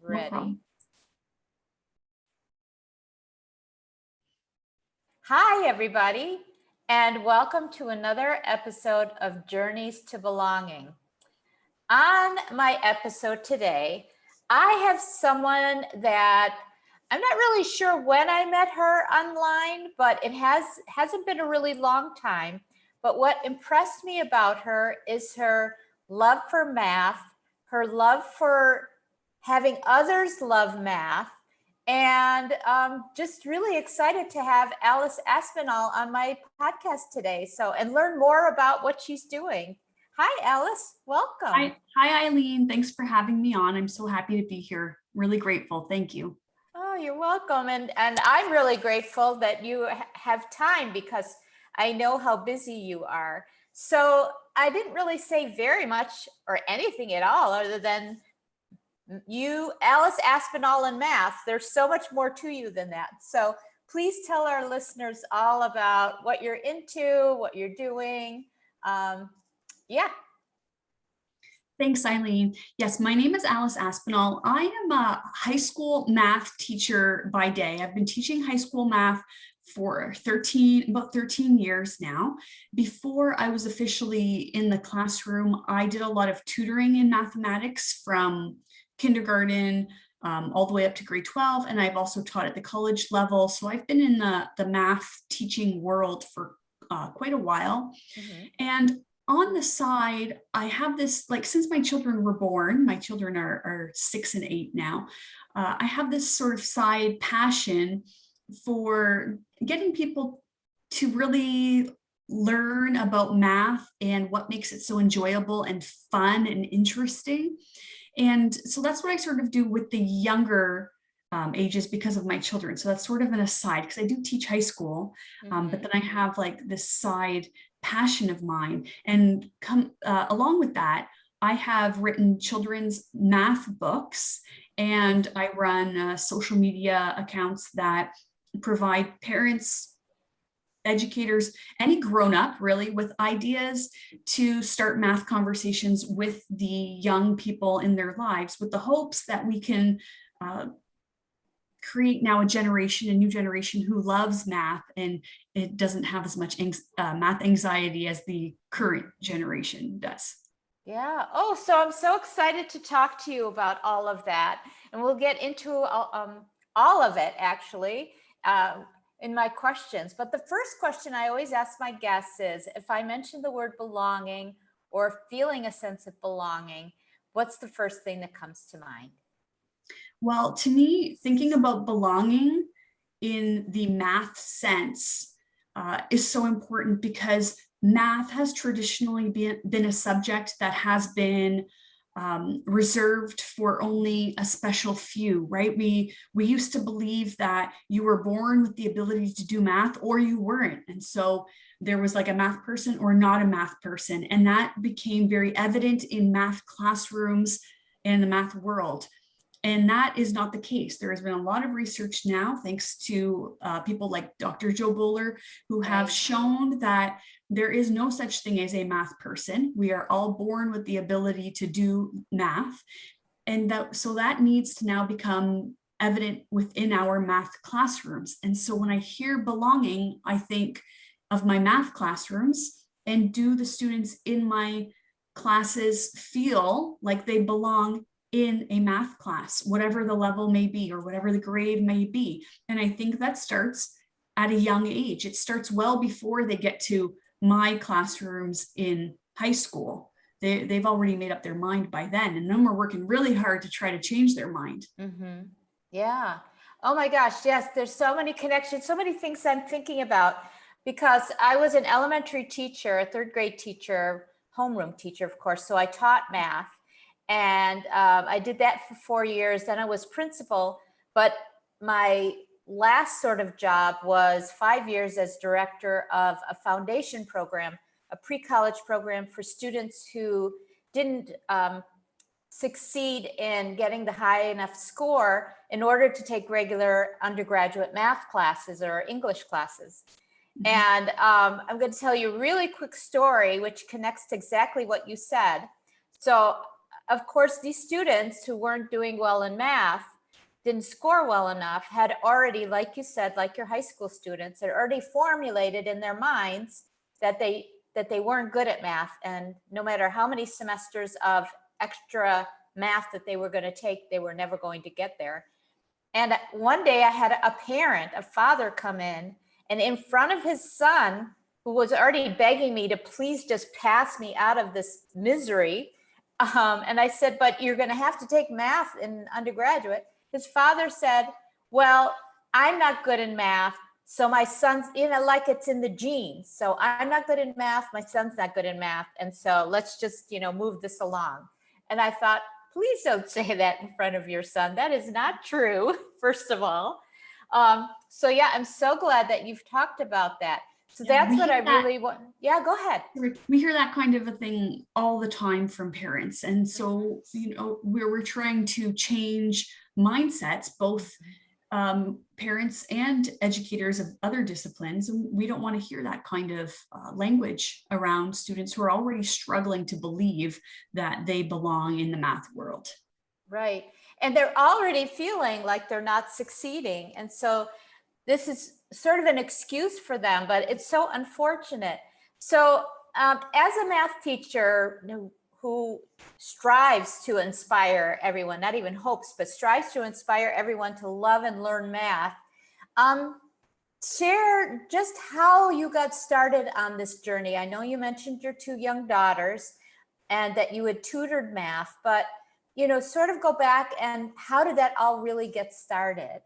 No ready. problem. Hi, everybody, and welcome to another episode of Journeys to Belonging. On my episode today, I have someone that I'm not really sure when I met her online, but it hasn't been a really long time. But what impressed me about her is her love for math, her love for having others love math, and just really excited to have Alice Aspinall on my podcast today. And learn more about what she's doing. Hi, Alice. Welcome. Hi, Eileen. Thanks for having me on. I'm so happy to be here. Really grateful. Thank you. Oh, you're welcome. And I'm really grateful that you have time because I know how busy you are. So I didn't really say very much or anything at all other than you, Alice Aspinall, and math. There's so much more to you than that. So please tell our listeners all about what you're into, what you're doing. Yeah. Thanks, Eileen. Yes, my name is Alice Aspinall. I am a high school math teacher by day. I've been teaching high school math for about 13 years now. Before I was officially in the classroom, I did a lot of tutoring in mathematics from kindergarten all the way up to grade 12. And I've also taught at the college level. So I've been in the math teaching world for quite a while. Mm-hmm. And on the side, I have this, like, since my children were born, my children are 6 and 8 now, I have this sort of side passion for getting people to really learn about math and what makes it so enjoyable and fun and interesting. And so that's what I sort of do with the younger ages because of my children. So that's sort of an aside because I do teach high school, but then I have like this side passion of mine. And along with that, I have written children's math books, and I run social media accounts that provide parents, educators, any grown-up really, with ideas to start math conversations with the young people in their lives, with the hopes that we can create now a new generation who loves math, and it doesn't have as much math anxiety as the current generation does. Yeah. Oh, so I'm so excited to talk to you about all of that. And we'll get into all of it actually in my questions. But the first question I always ask my guests is, if I mention the word belonging or feeling a sense of belonging, what's the first thing that comes to mind? Well, to me, thinking about belonging in the math sense is so important because math has traditionally been a subject that has been reserved for only a special few, right? We used to believe that you were born with the ability to do math or you weren't. And so there was like a math person or not a math person. And that became very evident in math classrooms and the math world. And that is not the case. There has been a lot of research now, thanks to people like Dr. Joe Bowler, who have shown that there is no such thing as a math person. We are all born with the ability to do math. And so that needs to now become evident within our math classrooms. And so when I hear belonging, I think of my math classrooms, and do the students in my classes feel like they belong in a math class, whatever the level may be or whatever the grade may be. And I think that starts at a young age. It starts well before they get to my classrooms in high school. They've already made up their mind by then, and then we're working really hard to try to change their mind. Mm-hmm. Yeah. Oh my gosh, yes, there's so many connections, so many things I'm thinking about, because I was an elementary teacher, a third grade teacher, homeroom teacher, of course, so I taught math. And I did that for 4 years. Then I was principal, but my last sort of job was 5 years as director of a foundation program, a pre-college program for students who didn't succeed in getting the high enough score in order to take regular undergraduate math classes or English classes. And I'm going to tell you a really quick story, which connects to exactly what you said. So of course, these students who weren't doing well in math, didn't score well enough, had already, like you said, like your high school students, had already formulated in their minds that they weren't good at math. And no matter how many semesters of extra math that they were going to take, they were never going to get there. And one day I had a father come in front of his son, who was already begging me to please just pass me out of this misery. And I said, but you're going to have to take math in undergraduate. His father said, well, I'm not good in math. So my son's, like it's in the genes. So I'm not good in math. My son's not good in math. And so let's just, move this along. And I thought, please don't say that in front of your son. That is not true, first of all. So yeah, I'm so glad that you've talked about that. So that's what I really want. Yeah, go ahead. We hear that kind of a thing all the time from parents. And so, we're trying to change mindsets, both parents and educators of other disciplines. And we don't want to hear that kind of language around students who are already struggling to believe that they belong in the math world. Right. And they're already feeling like they're not succeeding. And so this is sort of an excuse for them, but it's so unfortunate. So as a math teacher who strives to inspire everyone, not even hopes, but strives to inspire everyone to love and learn math, share just how you got started on this journey. I know you mentioned your 2 young daughters and that you had tutored math, but sort of go back and how did that all really get started?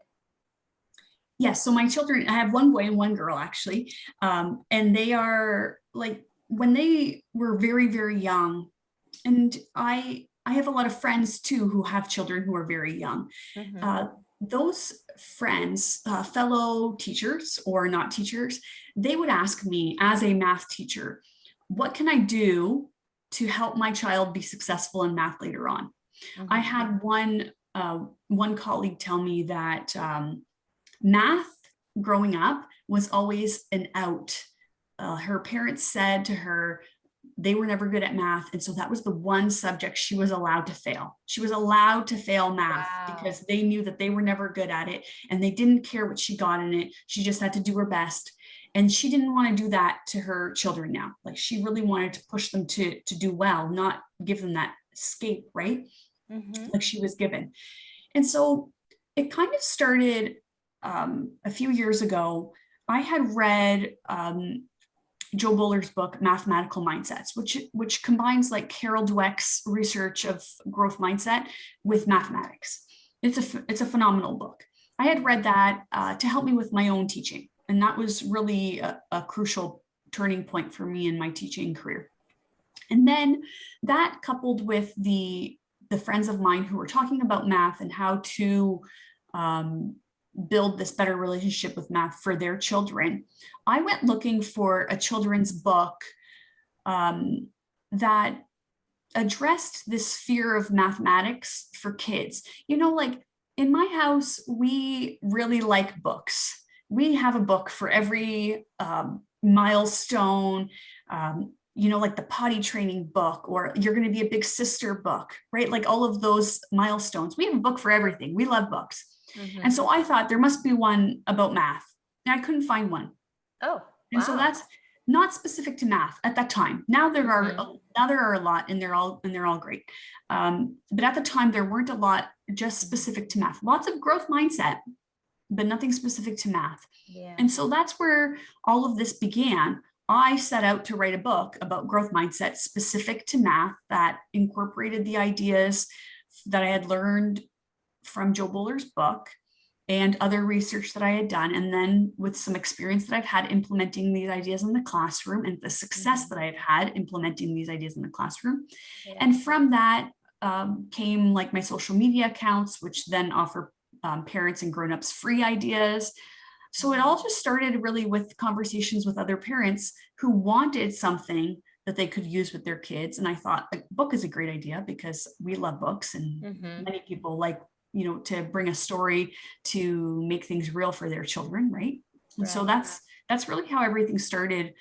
Yes, so my children, I have 1 boy and 1 girl actually, and they are like, when they were very, very young, and I have a lot of friends too who have children who are very young. Those friends, fellow teachers or not teachers, they would ask me as a math teacher, what can I do to help my child be successful in math later on? I had one colleague tell me that math growing up was always an out. Her parents said to her they were never good at math, and so that was the one subject she was allowed to fail. She was allowed to fail math because they knew that they were never good at it, and they didn't care what she got in it. She just had to do her best. And she didn't want to do that to her children now. Like, she really wanted to push them to do well, not give them that escape, right? Like she was given. And so it kind of started a few years ago. I had read Joe Buller's book, Mathematical Mindsets, which combines like Carol Dweck's research of growth mindset with mathematics. It's a phenomenal book. I had read that to help me with my own teaching. And that was really a crucial turning point for me in my teaching career. And then that, coupled with the friends of mine who were talking about math and how to build this better relationship with math for their children, I went looking for a children's book that addressed this fear of mathematics for kids. Like in my house, we really like books. We have a book for every milestone, like the potty training book, or you're going to be a big sister book, right? Like all of those milestones. We have a book for everything. We love books. And so I thought there must be one about math, and I couldn't find one. Oh, and so that's not specific to math at that time. Now there are a lot, and they're all great. But at the time there weren't a lot just specific to math. Lots of growth mindset, but nothing specific to math. And so that's where all of this began. I set out to write a book about growth mindset specific to math that incorporated the ideas that I had learned from Joe Buller's book and other research that I had done, and then with some experience that I've had implementing these ideas in the classroom, and the success that I've had implementing these ideas in the classroom. And from that came like my social media accounts, which then offer parents and grown-ups free ideas. So it all just started really with conversations with other parents who wanted something that they could use with their kids. And I thought a book is a great idea because we love books, and many people like, to bring a story to make things real for their children, right? And so that's really how everything started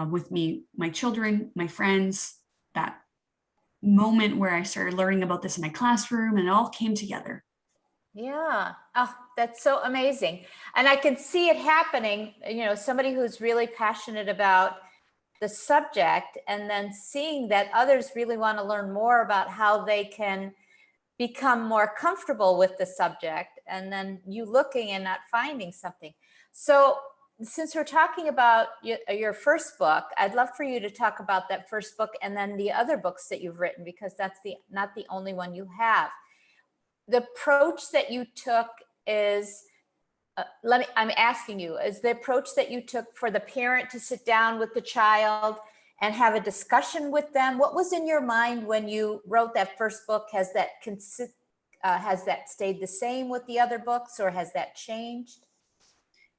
with me, my children, my friends, that moment where I started learning about this in my classroom, and it all came together. Yeah. Oh, that's so amazing. And I can see it happening, somebody who's really passionate about the subject and then seeing that others really want to learn more about how they can become more comfortable with the subject, and then you looking and not finding something. So since we're talking about your first book, I'd love for you to talk about that first book and then the other books that you've written, because that's not the only one you have. The approach that you took is, I'm asking you, is the approach that you took for the parent to sit down with the child and have a discussion with them? What was in your mind when you wrote that first book? Has that stayed the same with the other books, or has that changed?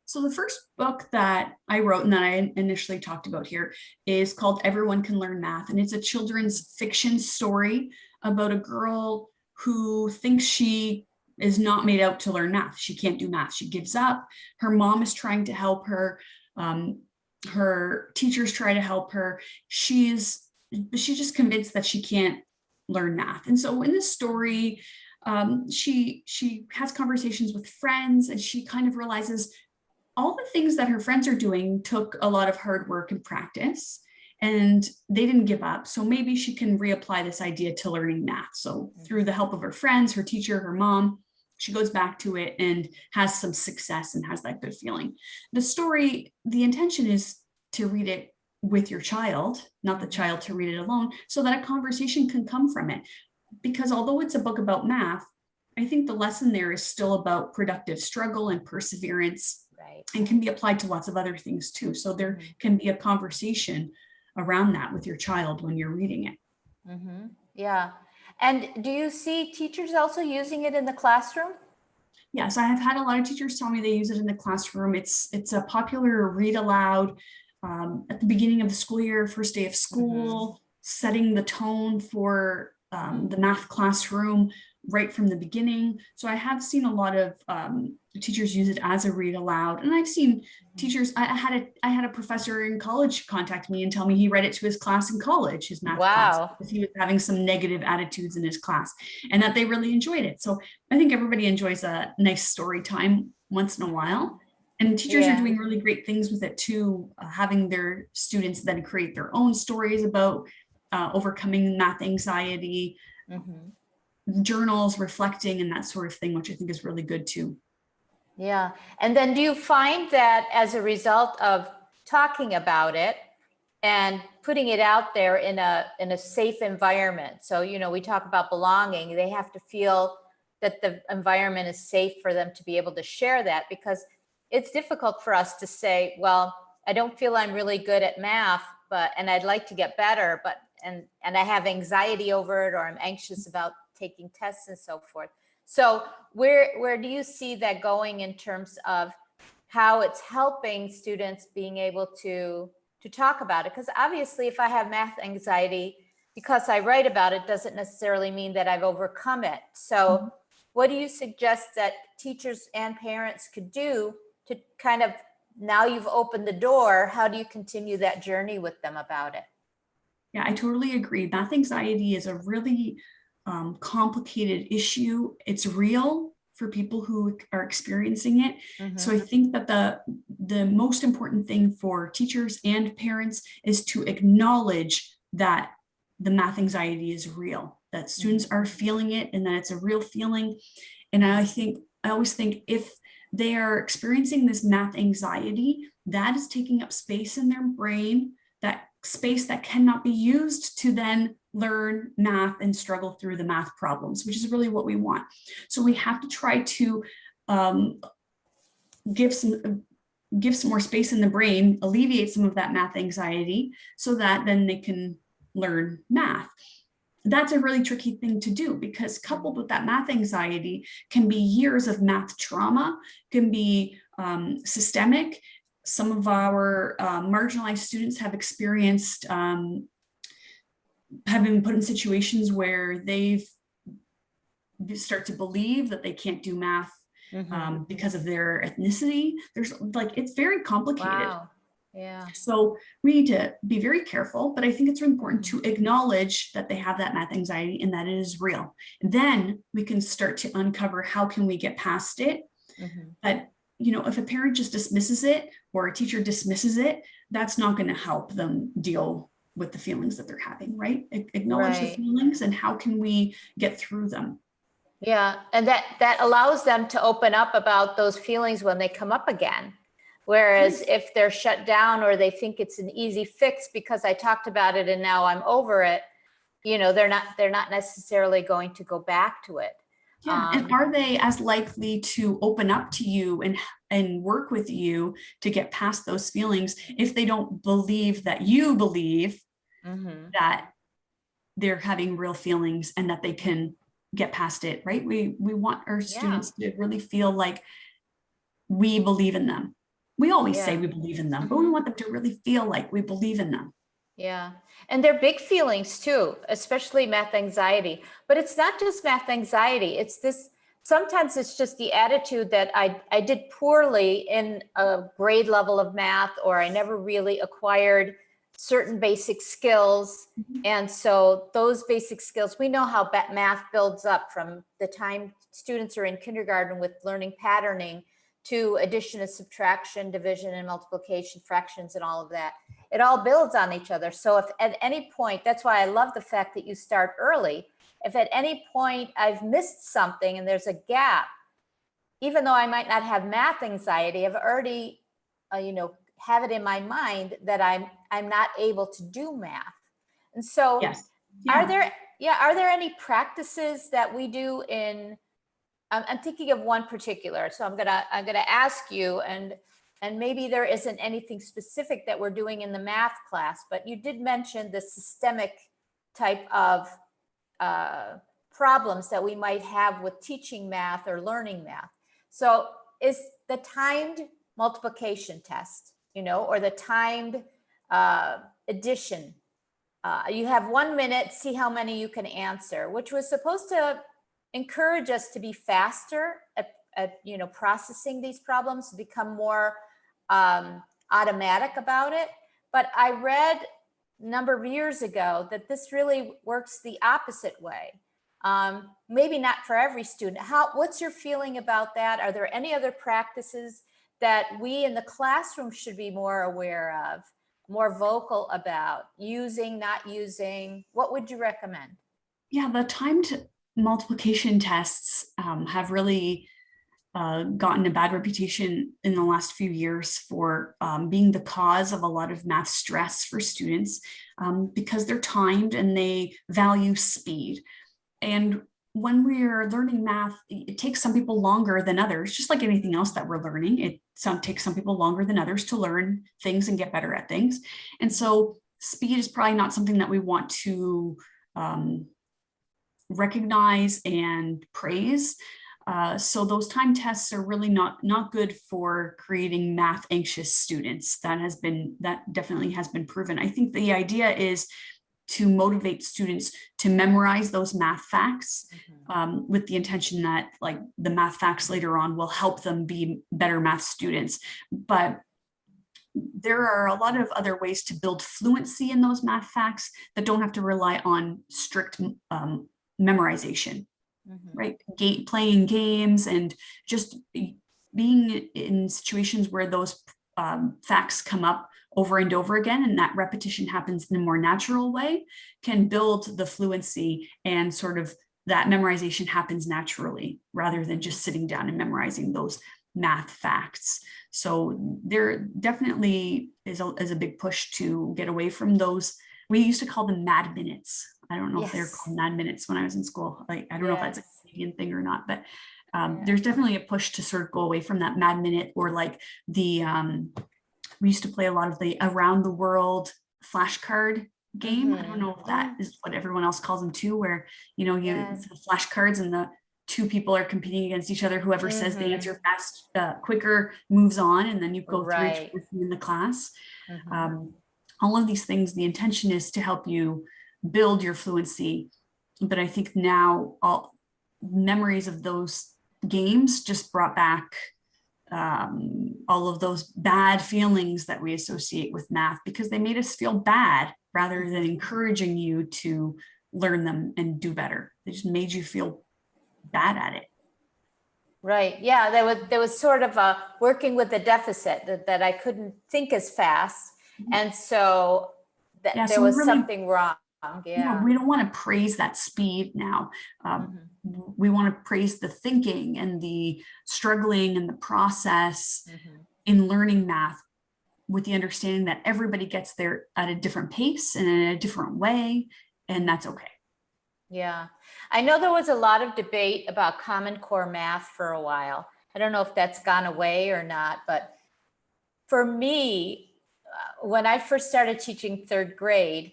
So the first book that I wrote and that I initially talked about here is called Everyone Can Learn Math. And it's a children's fiction story about a girl who thinks she is not made out to learn math. She can't do math. She gives up. Her mom is trying to help her. Her teachers try to help her. She's just convinced that she can't learn math. And so in this story, she has conversations with friends, and she kind of realizes all the things that her friends are doing took a lot of hard work and practice, and they didn't give up. So maybe she can reapply this idea to learning math. So through the help of her friends, her teacher, her mom, she goes back to it and has some success and has that good feeling. The story, the intention is to read it with your child, not the child to read it alone, so that a conversation can come from it. Because although it's a book about math, I think the lesson there is still about productive struggle and perseverance, Right. and can be applied to lots of other things too. So there can be a conversation around that with your child when you're reading it. Mm-hmm. Yeah. And do you see teachers also using it in the classroom? Yes, I have had a lot of teachers tell me they use it in the classroom. It's a popular read aloud at the beginning of the school year, first day of school, setting the tone for the math classroom right from the beginning. So I have seen a lot of teachers use it as a read aloud, and I've seen teachers. I had a professor in college contact me and tell me he read it to his class in college, his math class, Wow. because he was having some negative attitudes in his class, and that they really enjoyed it. So I think everybody enjoys a nice story time once in a while. And teachers are Yeah. doing really great things with it too, having their students then create their own stories about overcoming math anxiety, journals, reflecting, and that sort of thing, which I think is really good too. Yeah. And then do you find that as a result of talking about it and putting it out there in a safe environment? So, we talk about belonging. They have to feel that the environment is safe for them to be able to share that, because it's difficult for us to say, well, I don't feel I'm really good at math, and I'd like to get better, and I have anxiety over it, or I'm anxious about taking tests and so forth. So where do you see that going in terms of how it's helping students being able to talk about it? Because obviously, if I have math anxiety, because I write about it, doesn't necessarily mean that I've overcome it. So what do you suggest that teachers and parents could do to kind of, now you've opened the door, how do you continue that journey with them about it? Yeah, I totally agree. Math anxiety is a really complicated issue. It's real for people who are experiencing it. So I think that the most important thing for teachers and parents is to acknowledge that the math anxiety is real, that students are feeling it, and that it's a real feeling. And I always think if they are experiencing this math anxiety, that is taking up space in their brain, that space that cannot be used to then learn math and struggle through the math problems, which is really what we want. So we have to try to give some more space in the brain, alleviate some of that math anxiety, so that then they can learn math. That's a really tricky thing to do, because coupled with that math anxiety can be years of math trauma, can be systemic. Some of our marginalized students have experienced, have been put in situations where they've start to believe that they can't do math because of their ethnicity. There's it's very complicated. Wow. Yeah. So we need to be very careful, but I think it's important Mhm. to acknowledge that they have that math anxiety and that it is real. Then we can start to uncover how can we get past it. Mhm. But if a parent just dismisses it or a teacher dismisses it, that's not going to help them deal with the feelings that they're having, right? Acknowledge the Right. feelings and how can we get through them. Yeah, and that allows them to open up about those feelings when they come up again. Whereas if they're shut down or they think it's an easy fix because I talked about it and now I'm over it, they're not necessarily going to go back to it. Yeah, and are they as likely to open up to you and work with you to get past those feelings if they don't believe that you believe Mhm. that they're having real feelings and that they can get past it, right? We want our Yeah, students to really feel like we believe in them. We always say yeah. we believe in them, but we Mhm. want them to really feel like we believe in them. Yeah. And they're big feelings too, especially math anxiety. But it's not just math anxiety. It's this, sometimes it's just the attitude that I did poorly in a grade level of math, or I never really acquired certain basic skills. Mhm. And so those basic skills, we know how math builds up from the time students are in kindergarten with learning patterning to addition and subtraction, division and multiplication, fractions, and all of that. It all builds on each other. So if at any point, that's why I love the fact that you start early. If at any point I've missed something and there's a gap, even though I might not have math anxiety, I've already, have it in my mind that I'm not able to do math. And so Yes. are Yeah. there any practices that we do in, I'm thinking of one particular, so I'm gonna ask you, and maybe there isn't anything specific that we're doing in the math class, but you did mention the systemic type of uh, problems that we might have with teaching math or learning math. So is the timed multiplication test, or the timed uh, addition, you have 1 minute, see how many you can answer, which was supposed to encourage us to be faster at processing these problems, to become more automatic about it. But I read a number of years ago that this really works the opposite way. Maybe not for every student. What's your feeling about that? Are there any other practices that we in the classroom should be more aware of, more vocal about, using, not using? What would you recommend? Yeah, the timed multiplication tests have really gotten a bad reputation in the last few years for being the cause of a lot of math stress for students because they're timed and they value speed. And when we're learning math, it takes some people longer than others, just like anything else that we're learning. Takes some people longer than others to learn things and get better at things. And so speed is probably not something that we want to um, recognize and praise. So those time tests are really not good for creating math anxious students. That definitely has been proven. I think the idea is to motivate students to memorize those math facts with the intention that like the math facts later on will help them be better math students. But there are a lot of other ways to build fluency in those math facts that don't have to rely on strict memorization, right? Playing games and just being in situations where those facts come up over and over again, and that repetition happens in a more natural way, can build the fluency and sort of that memorization happens naturally rather than just sitting down and memorizing those math facts. So there definitely is a big push to get away from those. We used to call them mad minutes. I don't know if they're Yes. called mad minutes when I was in school. Like, I don't know if that's a Yes. Canadian thing or not, but Yeah. there's definitely a push to sort of go away from that mad minute, or like we used to play a lot of the around the world flashcard game. I don't know if that is what everyone else calls them too, where Yes. the flashcards and the two people are competing against each other. Whoever says the answer fast, quicker moves on, and then you go through each Right. person in the class. All of these things, the intention is to help you build your fluency. But I think now all memories of those games just brought back all of those bad feelings that we associate with math, because they made us feel bad rather than encouraging you to learn them and do better. They just made you feel bad at it. Right. Yeah. There was sort of a working with the deficit that I couldn't think as fast. And so Yeah, there so was really, something wrong. yeah, Yeah. we don't want to praise that speed now. We want to praise the thinking and the struggling and the process in learning math, with the understanding that everybody gets there at a different pace and in a different way, and that's okay. Yeah. I know there was a lot of debate about Common Core math for a while. I don't know if that's gone away or not, but for me, when I first started teaching third grade,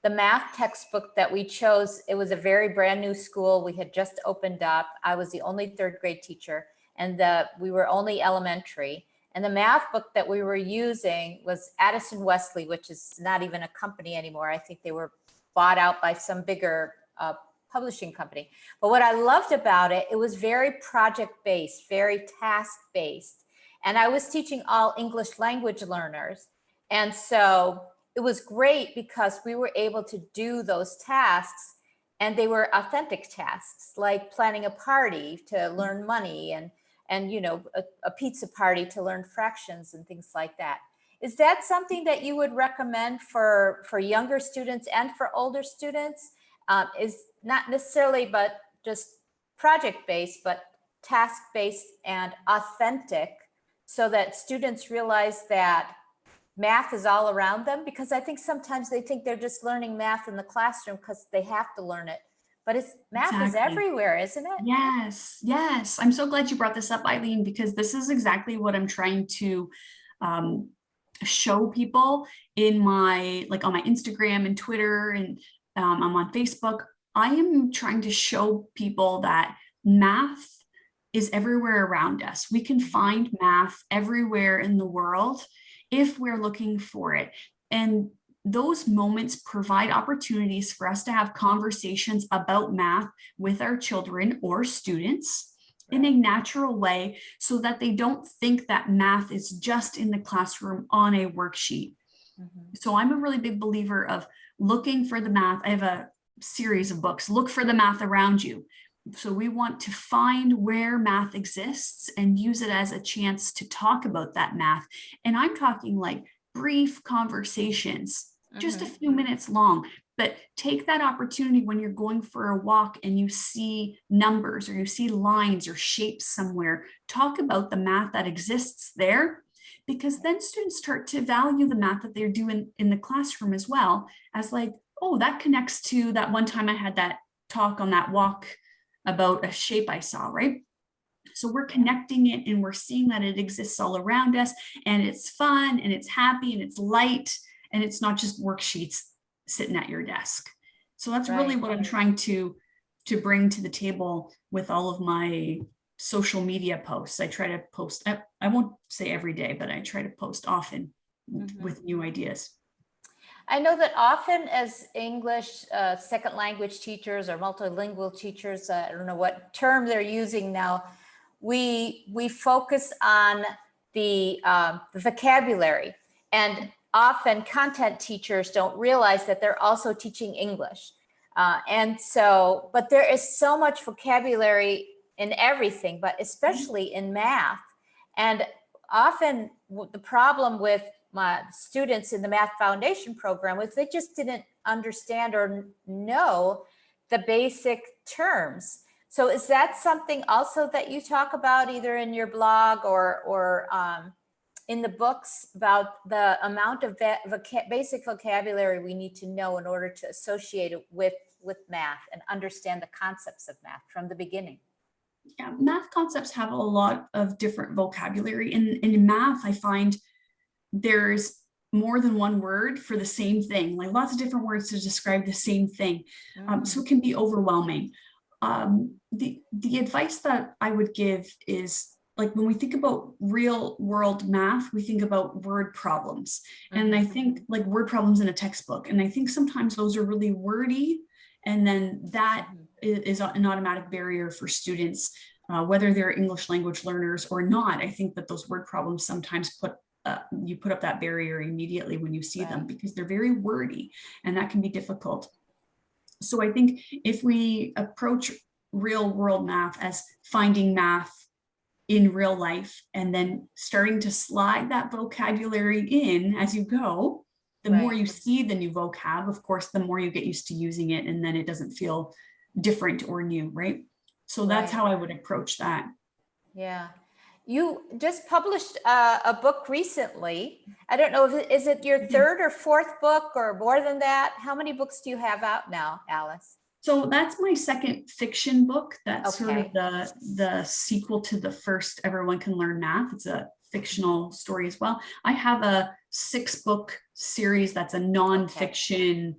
the math textbook that we chose, it was a very brand new school. We had just opened up. I was the only third grade teacher, and we were only elementary. And the math book that we were using was Addison Wesley, which is not even a company anymore. I think they were bought out by some bigger publishing company. But what I loved about it, it was very project-based, very task-based. And I was teaching all English language learners. And so it was great because we were able to do those tasks, and they were authentic tasks, like planning a party to learn money, and you know, a pizza party to learn fractions and things like that. Is that something that you would recommend for younger students and for older students? Is not necessarily, but just project-based, but task-based and authentic, so that students realize that math is all around them? Because I think sometimes they think they're just learning math in the classroom because they have to learn it. But math is everywhere, isn't it? Yes, yes. I'm so glad you brought this up, Eileen, because this is exactly what I'm trying to show people in my, like on my Instagram and Twitter, and I'm on Facebook. I am trying to show people that math is everywhere around us. We can find math everywhere in the world if we're looking for it. And those moments provide opportunities for us to have conversations about math with our children or students in a natural way, so that they don't think that math is just in the classroom on a worksheet. So I'm a really big believer of looking for the math. I have a series of books, Look for the Math Around You. So we want to find where math exists and use it as a chance to talk about that math. And I'm talking like brief conversations, just a few minutes long, but take that opportunity when you're going for a walk and you see numbers or you see lines or shapes somewhere. Talk about the math that exists there, because then students start to value the math that they're doing in the classroom as well, as like, oh, that connects to that one time I had that talk on that walk about a shape I saw, right? So we're connecting it and we're seeing that it exists all around us, and it's fun and it's happy and it's light, and it's not just worksheets sitting at your desk. So that's really what I'm trying to bring to the table with all of my social media posts. I try to post, I won't say every day, but I try to post often with new ideas. I know that often as English second language teachers or multilingual teachers, I don't know what term they're using now, we focus on the vocabulary, and often content teachers don't realize that they're also teaching English. And so, but there is so much vocabulary in everything, but especially in math. And often the problem with my students in the Math Foundation program was they just didn't understand or know the basic terms. So is that something also that you talk about either in your blog or in the books, about the amount of basic vocabulary we need to know in order to associate it with math and understand the concepts of math from the beginning? Yeah, math concepts have a lot of different vocabulary. In math, I find there's more than one word for the same thing, like lots of different words to describe the same thing. So it can be overwhelming. The advice that I would give is, like, when we think about real world math, we think about word problems. And I think like word problems in a textbook. And I think sometimes those are really wordy. And then that is an automatic barrier for students. whether they're English language learners or not. I think that those word problems sometimes you put up that barrier immediately when you see them, because they're very wordy, and that can be difficult. So I think if we approach real world math as finding math in real life and then starting to slide that vocabulary in as you go, the more you see the new vocab, of course, the more you get used to using it, and then it doesn't feel different or new, right? So that's how I would approach that. Yeah. You just published a book recently. I don't know, is it your third or fourth book or more than that? How many books do you have out now, Alice? So that's my second fiction book. That's sort of the sequel to the first Everyone Can Learn Math. It's a fictional story as well. I have a 6-book series that's a nonfiction.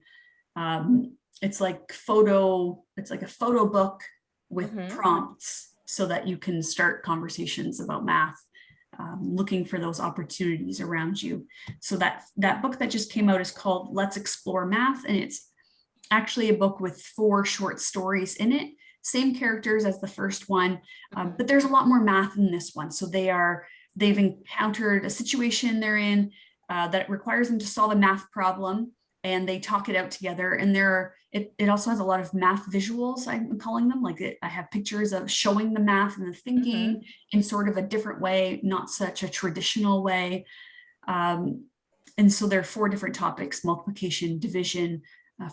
It's like a photo book with prompts so that you can start conversations about math, looking for those opportunities around you. So that book that just came out is called Let's Explore Math, and it's actually a book with 4 short stories in it, same characters as the first one, but there's a lot more math in this one. So they've encountered a situation they're in that requires them to solve a math problem, and they talk it out together. And it also has a lot of math visuals, I'm calling them. Like I have pictures of showing the math and the thinking in sort of a different way, not such a traditional way. And so there are 4 different topics: multiplication, division,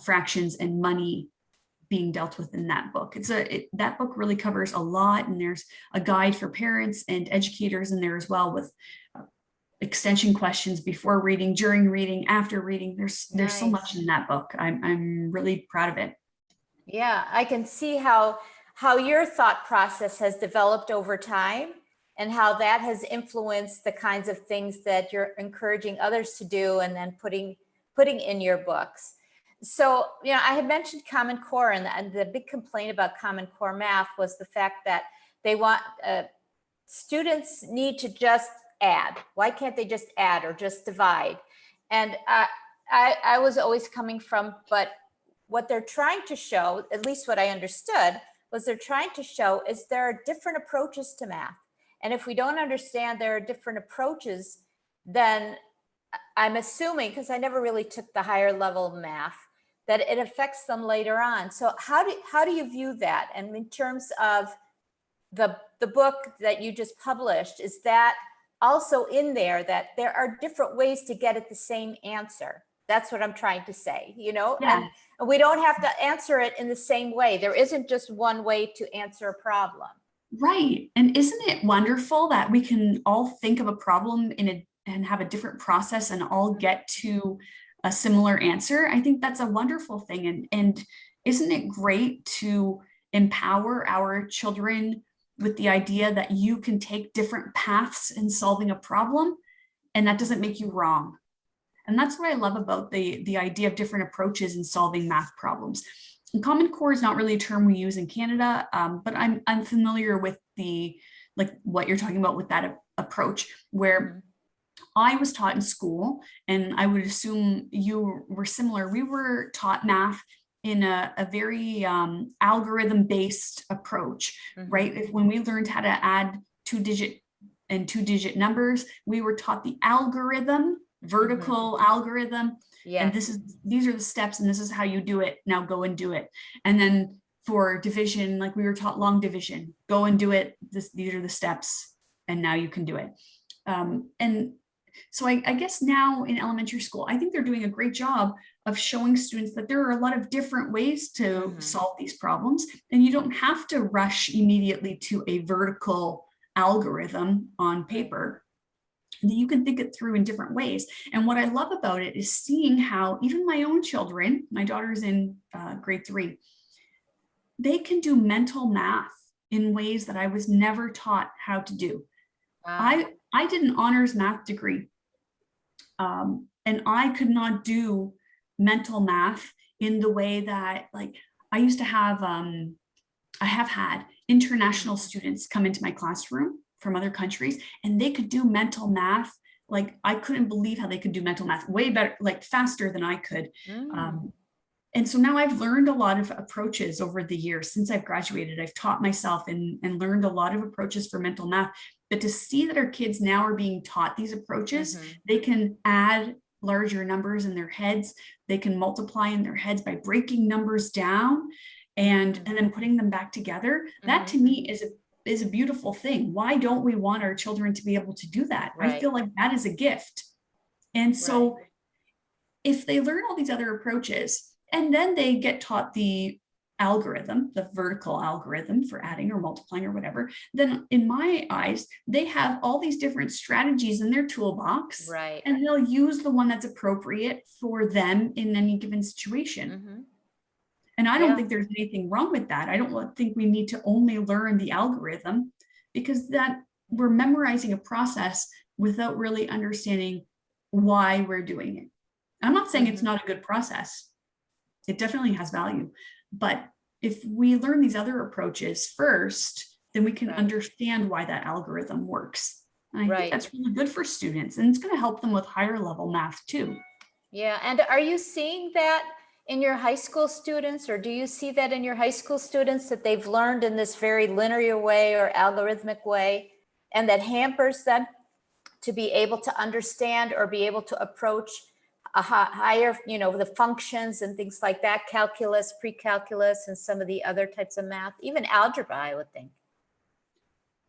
fractions, and money being dealt with in that book. That book really covers a lot, and there's a guide for parents and educators in there as well, with extension questions before reading, during reading, after reading. There's so much in that book. I'm really proud of it. Yeah, I can see how your thought process has developed over time, and how that has influenced the kinds of things that you're encouraging others to do and then putting in your books. So, I had mentioned Common Core, and the big complaint about Common Core math was the fact that they want students need to just add. Why can't they just add or just divide? And I was always coming from, but what they're trying to show, at least what I understood, was they're trying to show is there are different approaches to math. And if we don't understand there are different approaches, then I'm assuming, because I never really took the higher level of math, that it affects them later on. So how do you view that? And in terms of the book that you just published, is that also in there, that there are different ways to get at the same answer? That's what I'm trying to say, and we don't have to answer it in the same way. There isn't just one way to answer a problem. Right. And isn't it wonderful that we can all think of a problem and have a different process and all get to a similar answer? I think that's a wonderful thing. And isn't it great to empower our children with the idea that you can take different paths in solving a problem, and that doesn't make you wrong? And that's what I love about the idea of different approaches in solving math problems. And Common Core is not really a term we use in Canada, but I'm familiar with what you're talking about with that approach, where I was taught in school, and I would assume you were similar. We were taught math in a very algorithm-based approach, right? When we learned how to add 2-digit numbers, we were taught the algorithm, vertical algorithm. And these are the steps, and this is how you do it. Now go and do it. And then for division, like we were taught long division, go and do it. These are the steps, and now you can do it. And so I guess now in elementary school, I think they're doing a great job of showing students that there are a lot of different ways to solve these problems, and you don't have to rush immediately to a vertical algorithm on paper. That you can think it through in different ways. And what I love about it is seeing how even my own children, my daughter's in grade 3, they can do mental math in ways that I was never taught how to do. I did an honors math degree, and I could not do mental math in the way that, like, I used to have, I have had international students come into my classroom from other countries, and they could do mental math. Like, I couldn't believe how they could do mental math way better, like faster than I could. And so now I've learned a lot of approaches over the years since I've graduated. I've taught myself and learned a lot of approaches for mental math. But to see that our kids now are being taught these approaches, they can add larger numbers in their heads. They can multiply in their heads by breaking numbers down and then putting them back together. That to me is a beautiful thing. Why don't we want our children to be able to do that? Right. I feel like that is a gift. And so if they learn all these other approaches and then they get taught the algorithm, the vertical algorithm for adding or multiplying or whatever, then in my eyes, they have all these different strategies in their toolbox, Right. and they'll use the one that's appropriate for them in any given situation. And I don't think there's anything wrong with that. I don't think we need to only learn the algorithm, because that we're memorizing a process without really understanding why we're doing it. I'm not saying it's not a good process. It definitely has value. But if we learn these other approaches first, then we can understand why that algorithm works. And I think that's really good for students, and it's going to help them with higher level math too. Yeah. And are you seeing that in your high school students, or do you see that in your high school students that they've learned in this very linear way or algorithmic way, and that hampers them to be able to understand or be able to approach a higher, the functions and things like that, calculus, pre-calculus, and some of the other types of math, even algebra, I would think?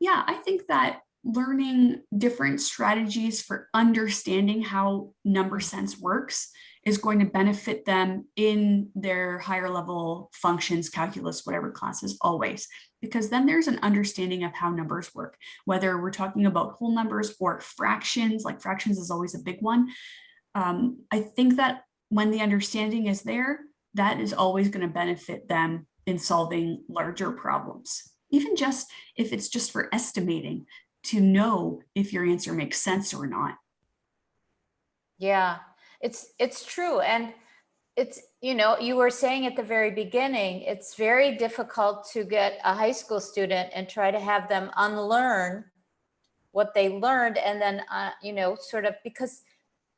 Yeah, I think that learning different strategies for understanding how number sense works is going to benefit them in their higher level functions, calculus, whatever classes, always, because then there's an understanding of how numbers work, whether we're talking about whole numbers or fractions. Like fractions is always a big one. I think that when the understanding is there, that is always going to benefit them in solving larger problems, even just if it's just for estimating, to know if your answer makes sense or not. Yeah, it's true. And it's, you were saying at the very beginning, it's very difficult to get a high school student and try to have them unlearn what they learned. And then, sort of, because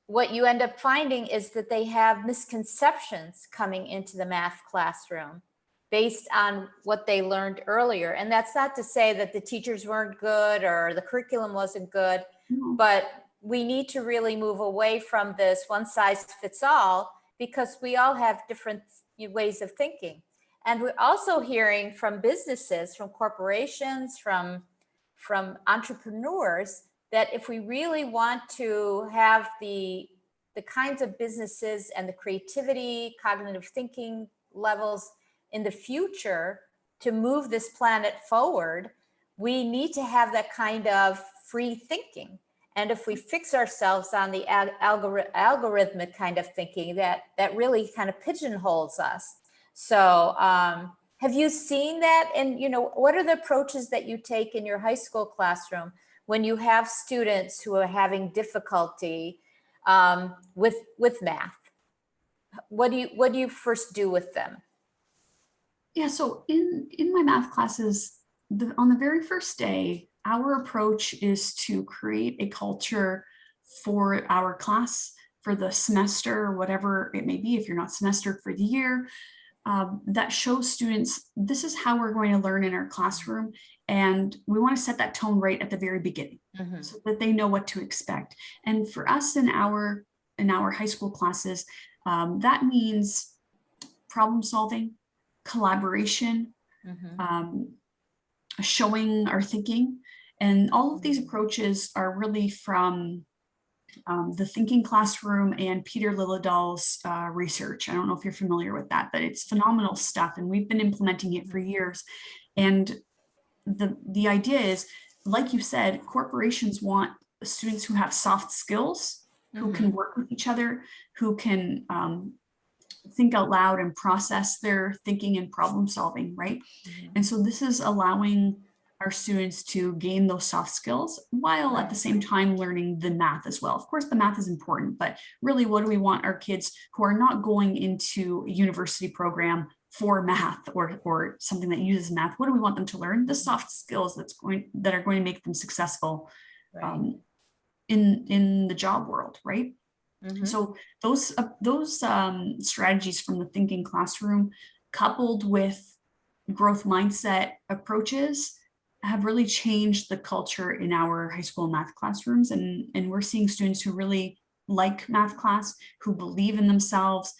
what you end up finding is that they have misconceptions coming into the math classroom based on what they learned earlier. And that's not to say that the teachers weren't good or the curriculum wasn't good, but we need to really move away from this one size fits all, because we all have different ways of thinking. And we're also hearing from businesses, from corporations, from entrepreneurs, that if we really want to have the kinds of businesses and the creativity, cognitive thinking levels in the future to move this planet forward, we need to have that kind of free thinking. And if we fix ourselves on the algorithmic kind of thinking, that really kind of pigeonholes us. So have you seen that? And what are the approaches that you take in your high school classroom when you have students who are having difficulty with math? What do you first do with them? Yeah, so in my math classes, on the very first day, our approach is to create a culture for our class for the semester, or whatever it may be, if you're not semestered for the year, that shows students this is how we're going to learn in our classroom. And we want to set that tone right at the very beginning so that they know what to expect. And for us in our high school classes, that means problem solving, collaboration, showing our thinking. And all of these approaches are really from the thinking classroom and Peter Liljedahl's research. I don't know if you're familiar with that, but it's phenomenal stuff. And we've been implementing it for years. And the idea is, like you said, corporations want students who have soft skills, who can work with each other, who can think out loud and process their thinking and problem solving, right? And so this is allowing our students to gain those soft skills while at the same time learning the math as well. Of course, the math is important, but really, what do we want our kids who are not going into a university program for math or something that uses math, what do we want them to learn? The soft skills that are going to make them successful in the job world, right? Mhm. So those strategies from the thinking classroom, coupled with growth mindset approaches, have really changed the culture in our high school math classrooms. And we're seeing students who really like math class, who believe in themselves,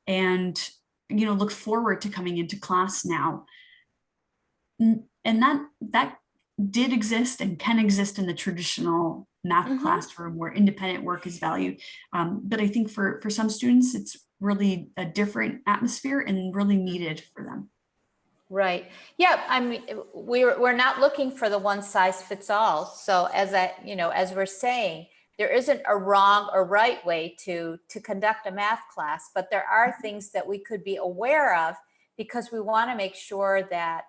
and look forward to coming into class now. And that did exist and can exist in the traditional math Mhm. classroom where independent work is valued. But I think for some students, it's really a different atmosphere and really needed for them. Right. Yeah. I mean, we're not looking for the one size fits all. So as we're saying, there isn't a wrong or right way to conduct a math class, but there are things that we could be aware of because we want to make sure that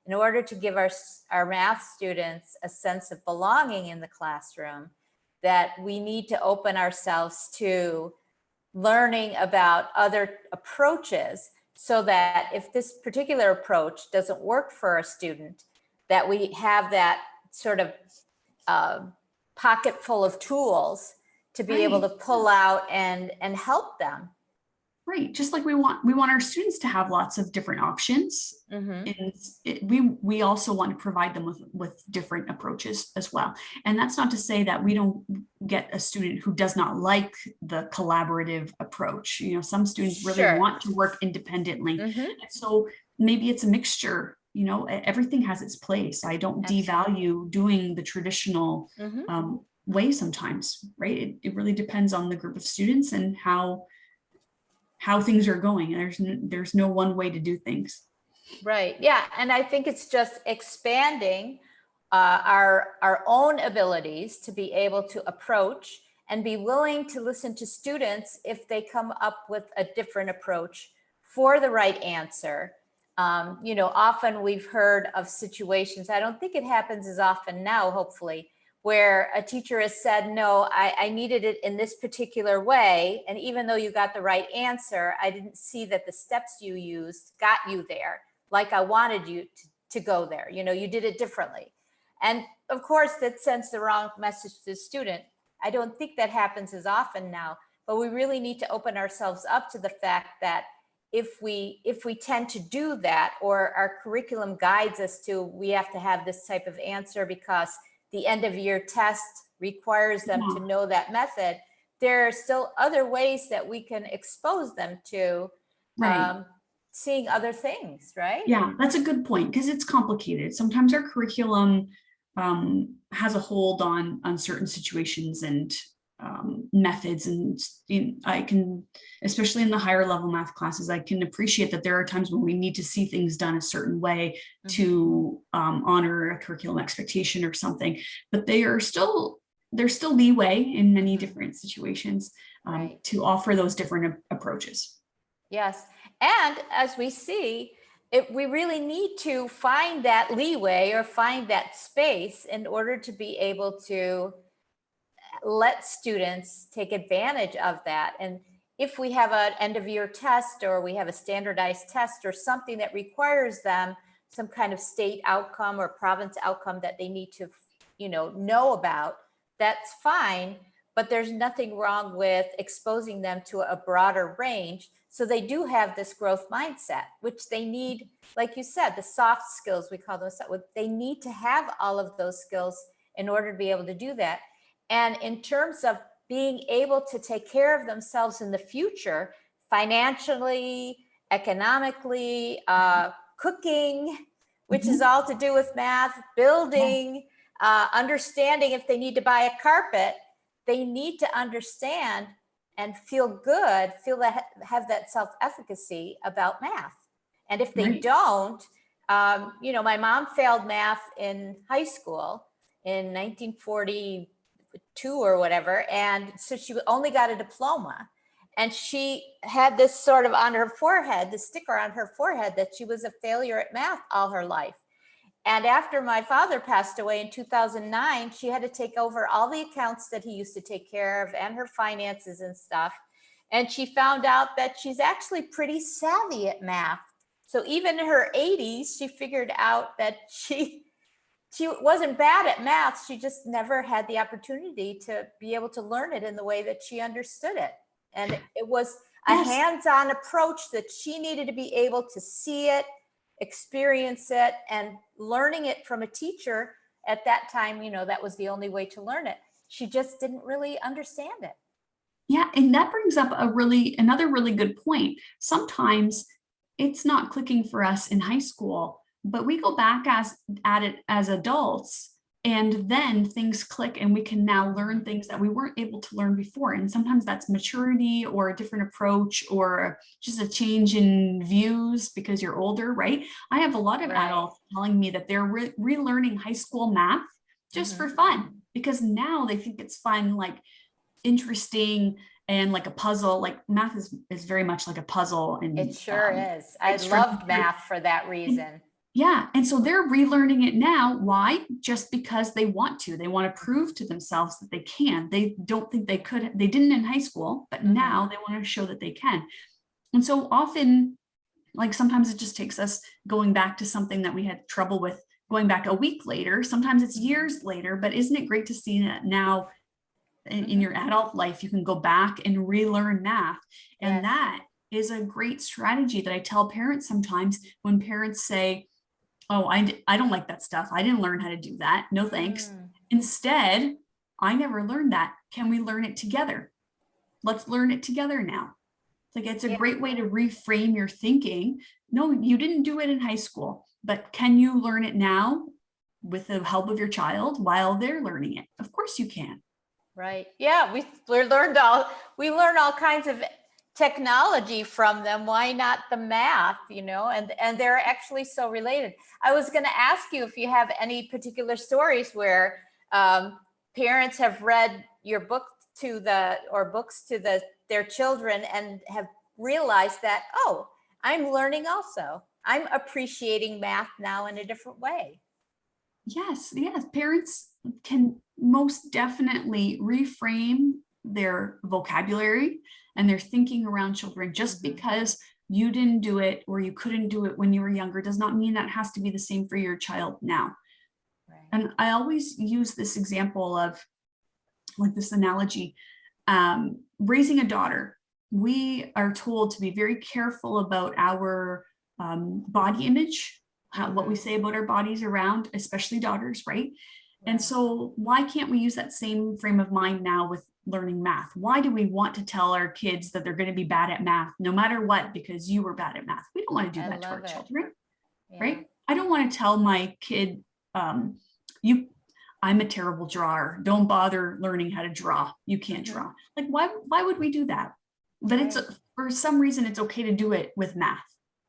in order to give our math students a sense of belonging in the classroom, that we need to open ourselves to learning about other approaches, so that if this particular approach doesn't work for a student, that we have that sort of uh, pocket full of tools to be able Right. to pull out and help them. Right. Just like we want our students to have lots of different options. Mm-hmm. And we also want to provide them with different approaches as well. And that's not to say that we don't get a student who does not like the collaborative approach. Some students really Sure. want to work independently. Mm-hmm. And so maybe it's a mixture. Everything has its place. I don't Absolutely. devalue doing the traditional Mm-hmm. way sometimes, right? It really depends on the group of students and how things are going. There's no one way to do things. Right. Yeah. And I think it's just expanding our own abilities to be able to approach and be willing to listen to students if they come up with a different approach for the right answer. Often we've heard of situations, I don't think it happens as often now, hopefully, where a teacher has said, no, I needed it in this particular way. And even though you got the right answer, I didn't see that the steps you used got you there like I wanted you to go there. You did it differently. And of course, that sends the wrong message to the student. I don't think that happens as often now, but we really need to open ourselves up to the fact that if we tend to do that, or our curriculum guides us to, we have to have this type of answer because the end of year test requires them to know that method, there are still other ways that we can expose them to Right. seeing other things, right? Yeah, that's a good point because it's complicated. Sometimes our curriculum has a hold on certain situations and methods, and I can, especially in the higher level math classes, I can appreciate that there are times when we need to see things done a certain way to honor a curriculum expectation or something. But there's still leeway in many different situations Right. to offer those different approaches. Yes. And as we see, we really need to find that leeway or find that space in order to be able to let students take advantage of that. And if we have an end of year test, or we have a standardized test or something that requires them some kind of state outcome or province outcome that they need to, know about, that's fine. But there's nothing wrong with exposing them to a broader range, so they do have this growth mindset, which they need, like you said, the soft skills, we call those, they need to have all of those skills in order to be able to do that. And in terms of being able to take care of themselves in the future, financially, economically, cooking, which is all to do with math, building, understanding if they need to buy a carpet, they need to understand and feel good, have that self-efficacy about math. And if they Right. don't, my mom failed math in high school in 1942 or whatever. And so she only got a diploma. And she had this sort of on her forehead, the sticker on her forehead, that she was a failure at math all her life. And after my father passed away in 2009, she had to take over all the accounts that he used to take care of and her finances and stuff. And she found out that she's actually pretty savvy at math. So even in her 80s, she figured out that she she wasn't bad at math. She just never had the opportunity to be able to learn it in the way that she understood it. And it was a Yes. hands-on approach that she needed to be able to see it, experience it, and learning it from a teacher at that time, that was the only way to learn it. She just didn't really understand it. Yeah, and that brings up another really good point. Sometimes it's not clicking for us in high school, but we go back at it as adults, and then things click and we can now learn things that we weren't able to learn before. And sometimes that's maturity or a different approach or just a change in views because you're older, right? I have a lot of adults telling me that they're relearning high school math just for fun, because now they think it's fun, like interesting, and like a puzzle. Like math is very much like a puzzle. And it sure is. I loved math for that reason. Yeah. And so they're relearning it now. Why? Just because they want to. They want to prove to themselves that they can. They don't think they could. They didn't in high school, but now they want to show that they can. And so often, like sometimes it just takes us going back to something that we had trouble with going back a week later. Sometimes it's years later, but isn't it great to see that now in your adult life, you can go back and relearn math. And that is a great strategy that I tell parents sometimes when parents say, oh, I don't like that stuff. I didn't learn how to do that. No, thanks. Instead, I never learned that. Can we learn it together? Let's learn it together now. Like it's a great way to reframe your thinking. No, you didn't do it in high school, but can you learn it now with the help of your child while they're learning it? Of course you can. Right. Yeah, we learn all kinds of technology from them. Why not the math, and they're actually so related. I was going to ask you if you have any particular stories where parents have read your book books to their children and have realized that, oh, I'm learning also. I'm appreciating math now in a different way. Yes. Parents can most definitely reframe their vocabulary and their thinking around children. Just because you didn't do it or you couldn't do it when you were younger does not mean that has to be the same for your child now. Right. And I always use this example of, like this analogy, raising a daughter. We are told to be very careful about our body image, what we say about our bodies around, especially daughters, right? And so why can't we use that same frame of mind now with learning math? Why do we want to tell our kids that they're going to be bad at math no matter what because you were bad at math? We don't want to do that to our children, right? I don't want to tell my kid, I'm a terrible drawer. Don't bother learning how to draw. You can't draw. Like, why would we do that? But for some reason, it's okay to do it with math.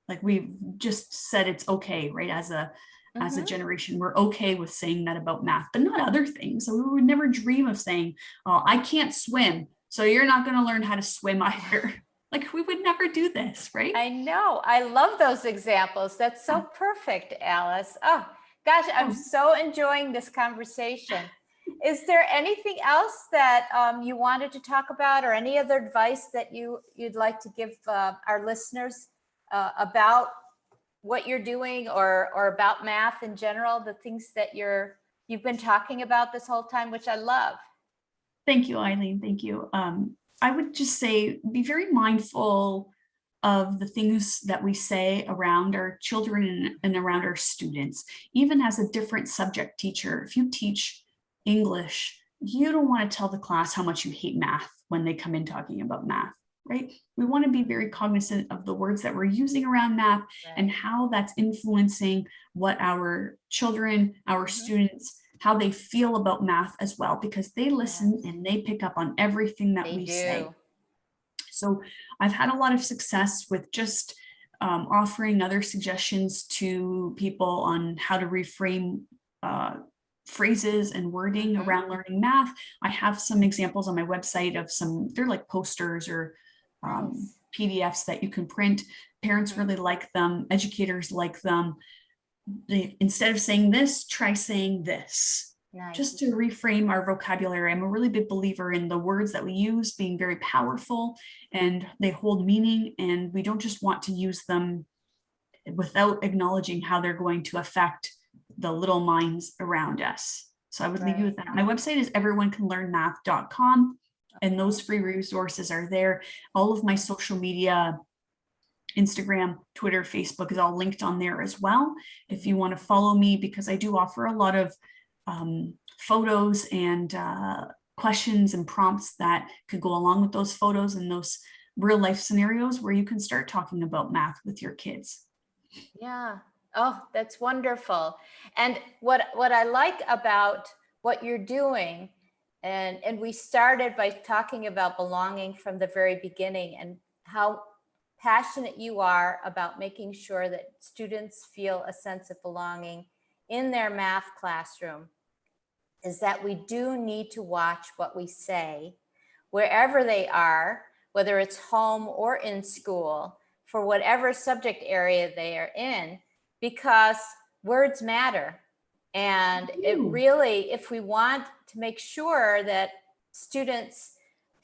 Like we've just said it's okay, right? As a generation, we're okay with saying that about math, but not other things. So we would never dream of saying, oh, I can't swim, so you're not going to learn how to swim either. Like we would never do this, right? I know. I love those examples. That's so perfect, Alice. Oh, gosh, I'm so enjoying this conversation. Is there anything else that you wanted to talk about, or any other advice that you'd like to give our listeners about what you're doing or about math in general, the things that you've been talking about this whole time, which I love? Thank you, Eileen. Thank you. I would just say, be very mindful of the things that we say around our children and around our students. Even as a different subject teacher, if you teach English, you don't want to tell the class how much you hate math when they come in talking about math, right? We want to be very cognizant of the words that we're using around math and how that's influencing what our children, our students, how they feel about math as well, because they listen and they pick up on everything that we say. So I've had a lot of success with just offering other suggestions to people on how to reframe phrases and wording around learning math. I have some examples on my website of they're like posters or PDFs that you can print. Parents really like them. Educators like them. Instead of saying this, try saying this. Just to reframe our vocabulary. I'm a really big believer in the words that we use being very powerful, and they hold meaning, and we don't just want to use them without acknowledging how they're going to affect the little minds around us. So I would leave you with Right. that. My website is everyonecanlearnmath.com, and those free resources are there. All of my social media, Instagram, Twitter, Facebook is all linked on there as well. If you want to follow me, because I do offer a lot of photos and questions and prompts that could go along with those photos and those real life scenarios where you can start talking about math with your kids. Yeah. Oh, that's wonderful. And what I like about what you're doing, and we started by talking about belonging from the very beginning and how passionate you are about making sure that students feel a sense of belonging in their math classroom, is that we do need to watch what we say wherever they are, whether it's home or in school, for whatever subject area they are in, because words matter. And it really, if we want to make sure that students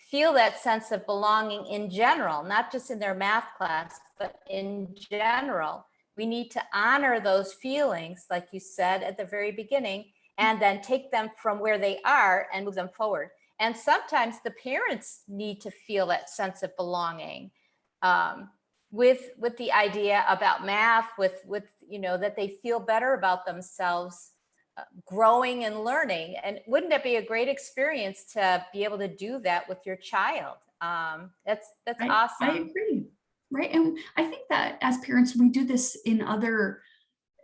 feel that sense of belonging in general, not just in their math class, but in general, we need to honor those feelings, like you said at the very beginning, and then take them from where they are and move them forward. And sometimes the parents need to feel that sense of belonging with the idea about math, with that they feel better about themselves, growing and learning. And wouldn't it be a great experience to be able to do that with your child? That's awesome. I agree. Right. And I think that as parents, we do this in other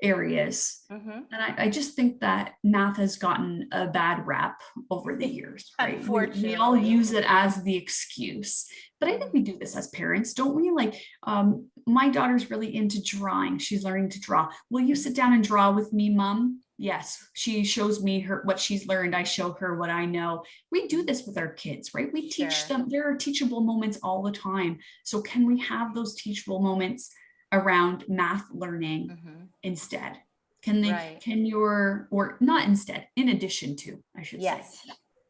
areas. And I just think that math has gotten a bad rap over the years, right? We all use it as the excuse, but I think we do this as parents, don't we? Like, my daughter's really into drawing. She's learning to draw. Will you sit down and draw with me, Mom? Yes. She shows me what she's learned. I show her what I know. We do this with our kids, right? We teach them. There are teachable moments all the time. So can we have those teachable moments around math learning instead? Can they, or not instead, in addition to, I should say.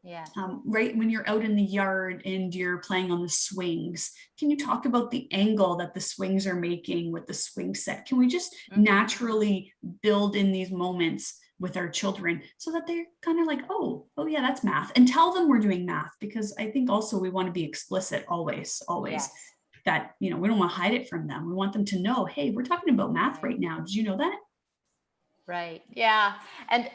Yeah. Right when you're out in the yard and you're playing on the swings, can you talk about the angle that the swings are making with the swing set? Can we just naturally build in these moments with our children so that they're kind of like, oh yeah, that's math, and tell them we're doing math, because I think also we want to be explicit always. That, we don't want to hide it from them. We want them to know, hey, we're talking about math right now. Did you know that? Right. Yeah. And,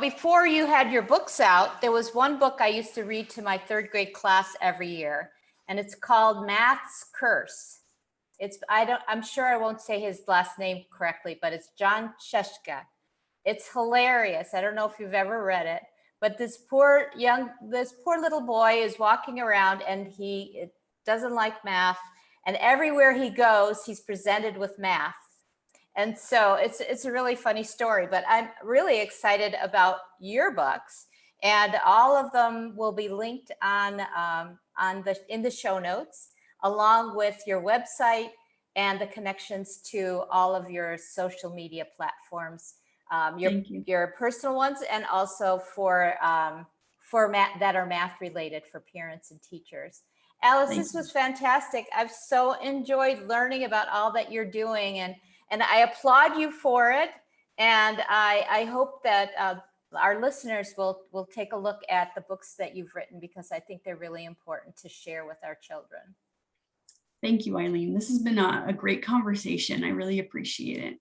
before you had your books out, there was one book I used to read to my third grade class every year, and it's called Math's Curse. I'm sure I won't say his last name correctly, but it's John Cheshka. It's hilarious. I don't know if you've ever read it, but this poor little boy is walking around and he doesn't like math. And everywhere he goes, he's presented with math. And so it's a really funny story, but I'm really excited about your books, and all of them will be linked in the show notes, along with your website and the connections to all of your social media platforms, your personal ones, and also for math, that are math related for parents and teachers. Alice, this was fantastic. I've so enjoyed learning about all that you're doing, and I applaud you for it. And I hope that our listeners will take a look at the books that you've written, because I think they're really important to share with our children. Thank you, Eileen. This has been a great conversation. I really appreciate it.